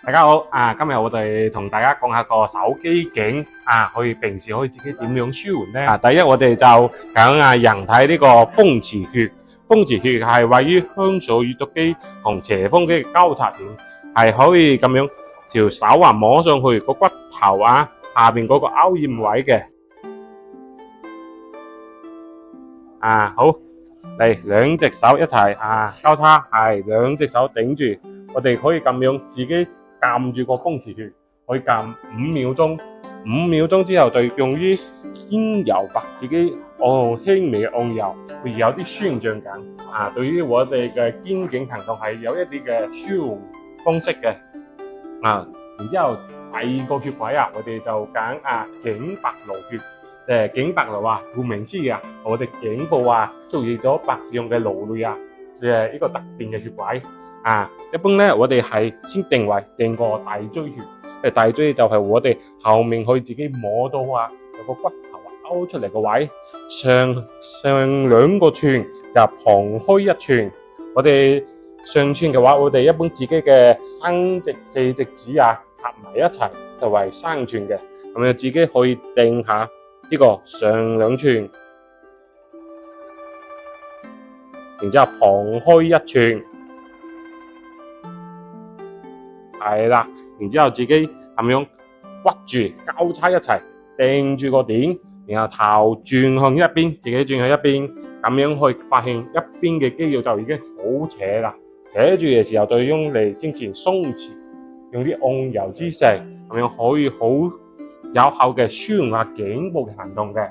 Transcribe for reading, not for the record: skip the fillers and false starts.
大家好今日我哋同大家講下個手機頸平時可以自己點樣舒緩呢？第一我哋就講人體呢個風池穴。風池穴係位於香水乳突肌同斜方肌嘅交叉點，係可以咁樣條手摸上去個骨頭下邊嗰個凹陷位嘅。好，嚟兩隻手一齊交叉，係兩隻手頂住，我哋可以咁樣自己撳住個風池穴，可以撳5秒鐘，5秒鐘之後就用於肩柔白，自己輕微嘅按右，會有啲酸脹感對於我哋嘅肩頸疼痛係有一啲嘅舒緩方式嘅然之後第二個穴位我哋就揀頸白露穴。頸白露顧名思義我哋頸部出現咗白樣嘅露類呢個特定嘅穴位一般咧我哋係先定個大椎穴，大椎就係我哋後面可以自己摸到有個骨頭勾出嚟個位，上2個寸就旁開1寸，我哋上寸嘅話，我哋一般自己嘅3隻4隻指合埋一齊就為3寸嘅，咁樣自己可以定下呢個上2寸，然之後旁開1寸，係啦，然之後自己咁樣屈住交叉一齊定住個點，然後頭轉向一邊，自己轉向一邊，咁樣可以發現一邊嘅肌肉就已經好扯啦，扯住嘅時候就用嚟精前鬆弛，用啲按揉姿勢，咁樣可以好有效嘅舒緩下頸部嘅疼痛嘅。